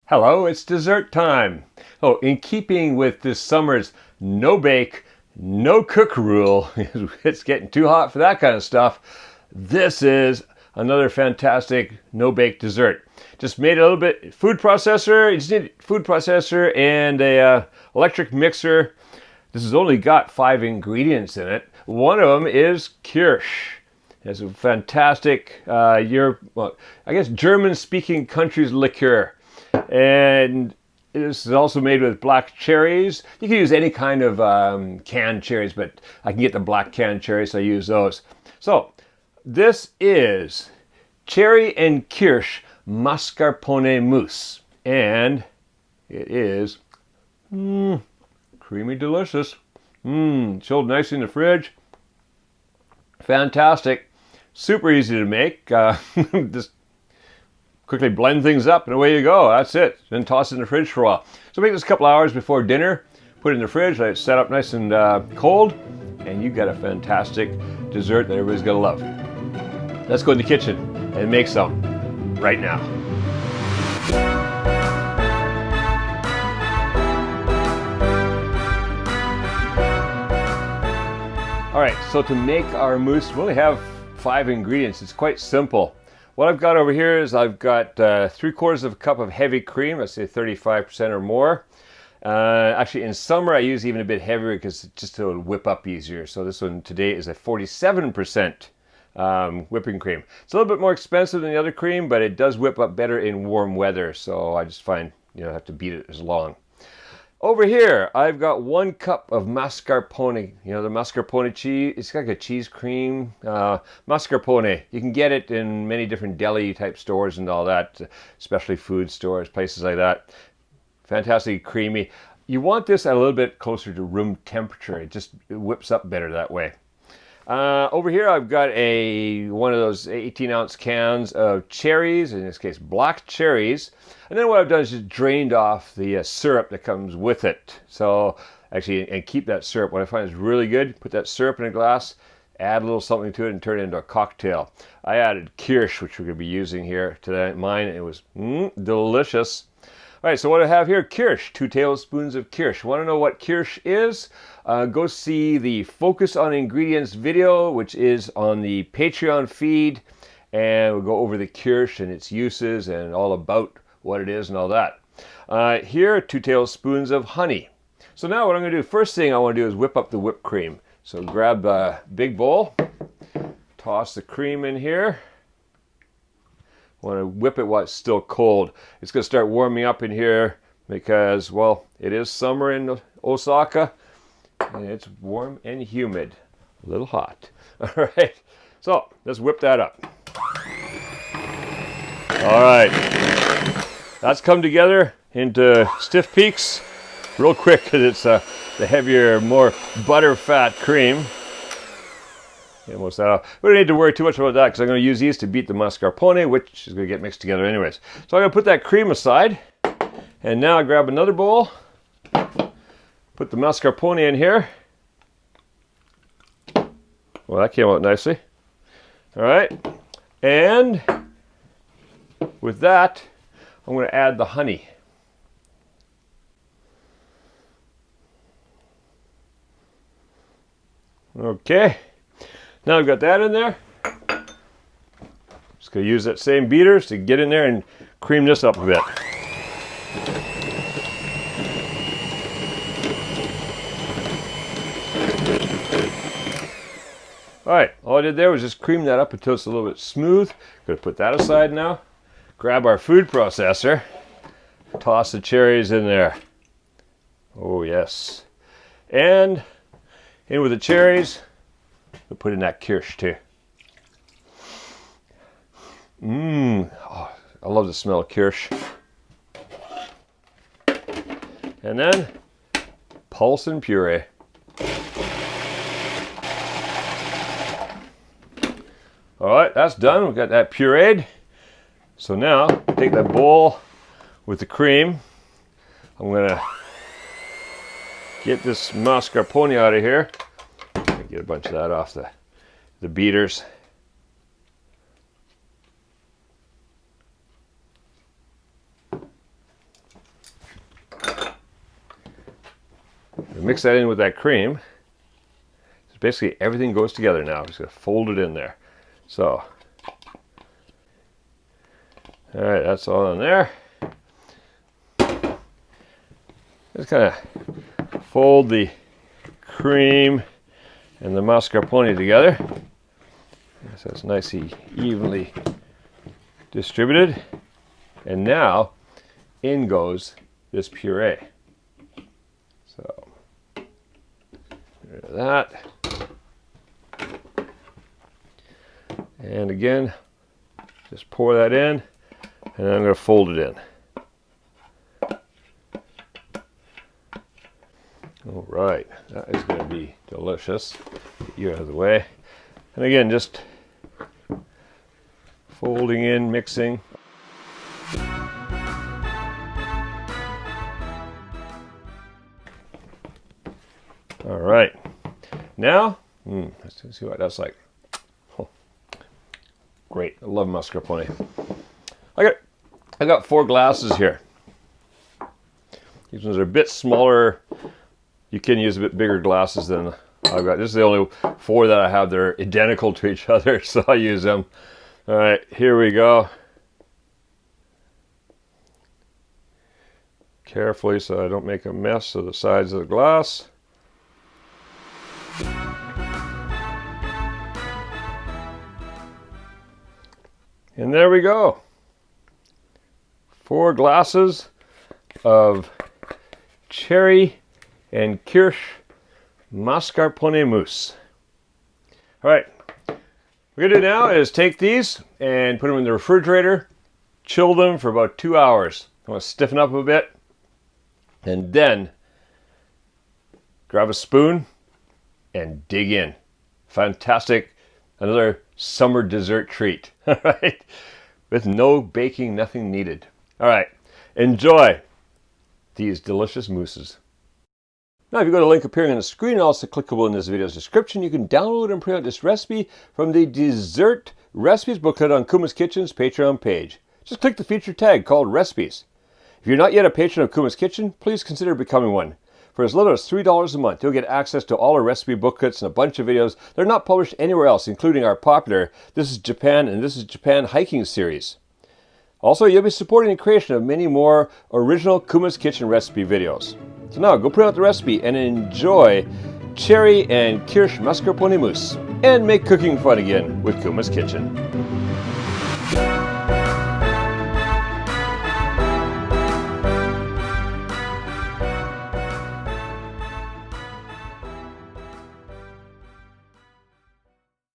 Hello, it's dessert time. Oh, in keeping with this summer's no bake, no cook rule, it's getting too hot for that kind of stuff. This is another fantastic no bake dessert. Just made a little bit food processor. You just need a food processor and a electric mixer. This has only got 5 ingredients in it. One of them is Kirsch. It's a fantastic, German-speaking country's liqueur. And this is also made with black cherries. You can use any kind of canned cherries, but I can get the black canned cherries, so I use those. So this is cherry and Kirsch mascarpone mousse. And it is creamy delicious. Chilled nice in the fridge. Fantastic. Super easy to make. Just quickly blend things up and away you go. That's it. Then toss it in the fridge for a while. So make this a couple hours before dinner. Put it in the fridge, let it set up nice and cold, and you've got a fantastic dessert that everybody's gonna love. Let's go in the kitchen and make some right now. All right, so to make our mousse, we only have 5 ingredients. It's quite simple. What I've got over here is I've got 3/4 of a cup of heavy cream, let's say 35% or more. Actually, in summer, I use even a bit heavier because just it'll whip up easier. So this one today is a 47% whipping cream. It's a little bit more expensive than the other cream, but it does whip up better in warm weather. So I just find you don't have to beat it as long. Over here, I've got 1 cup of mascarpone. You know, the mascarpone cheese, it's like a cheese cream. Mascarpone, you can get it in many different deli type stores and all that, especially food stores, places like that. Fantastic creamy. You want this at a little bit closer to room temperature. It whips up better that way. Over here, I've got one of those 18-ounce cans of cherries, in this case, black cherries. And then what I've done is just drained off the syrup that comes with it. So actually, and keep that syrup. What I find is really good, put that syrup in a glass, add a little something to it, and turn it into a cocktail. I added Kirsch, which we're going to be using here today. Mine, it was delicious. All right, so what I have here, Kirsch, 2 tablespoons of Kirsch. Want to know what Kirsch is? Go see the Focus on Ingredients video, which is on the Patreon feed, and we'll go over the Kirsch and its uses and all about what it is and all that. Here, 2 tablespoons of honey. So now what I'm going to do, first thing I want to do is whip up the whipped cream. So grab a big bowl, toss the cream in here. I want to whip it while it's still cold. It's going to start warming up in here because, well, it is summer in Osaka and it's warm and humid. A little hot. All right, so let's whip that up. All right, that's come together into stiff peaks real quick because it's the heavier, more butter fat cream. Almost that off. We don't need to worry too much about that because I'm going to use these to beat the mascarpone, which is going to get mixed together anyways. So I'm going to put that cream aside, and now I grab another bowl, put the mascarpone in here. Well, that came out nicely. All right, and with that, I'm going to add the honey. Okay. Now I've got that in there. Just going to use that same beaters to get in there and cream this up a bit. All right, all I did there was just cream that up until it's a little bit smooth. Going to put that aside now. Grab our food processor. Toss the cherries in there. Oh yes. And in with the cherries. We'll put in that Kirsch too. Oh, I love the smell of Kirsch. And then pulse and puree. All right, that's done. We've got that pureed. So now take that bowl with the cream. I'm gonna get this mascarpone out of here. Get a bunch of that off the beaters. Mix that in with that cream. So basically everything goes together now. I'm just going to fold it in there. So, all right, that's all in there. Just kind of fold the cream and the mascarpone together. So it's nicely evenly distributed. And now in goes this puree. So, get rid of that. And again, just pour that in, and then I'm going to fold it in. All right, that is going to be delicious. Get you out of the way. And again, just folding in, mixing. All right, now, let's see what that's like. Oh, great, I love mascarpone. I got 4 glasses here. These ones are a bit smaller. You can use a bit bigger glasses than I've got. This is the only 4 that I have. They're identical to each other, so I use them. All right, here we go. Carefully so I don't make a mess of the sides of the glass. And there we go. 4 glasses of cherry and Kirsch mascarpone mousse. All right, what we're gonna do now is take these and put them in the refrigerator, chill them for about 2 hours. I want to stiffen up a bit, and then grab a spoon and dig in. Fantastic, another summer dessert treat, all right? With no baking, nothing needed. All right, enjoy these delicious mousses. Now, if you go to the link appearing on the screen, also clickable in this video's description, you can download and print out this recipe from the Dessert Recipes booklet on Kuma's Kitchen's Patreon page. Just click the feature tag called Recipes. If you're not yet a patron of Kuma's Kitchen, please consider becoming one. For as little as $3 a month, you'll get access to all our recipe booklets and a bunch of videos that are not published anywhere else, including our popular This is Japan and This is Japan hiking series. Also, you'll be supporting the creation of many more original Kuma's Kitchen recipe videos. So now, go print out the recipe and enjoy cherry and Kirsch mascarpone mousse, and make cooking fun again with Kuma's Kitchen.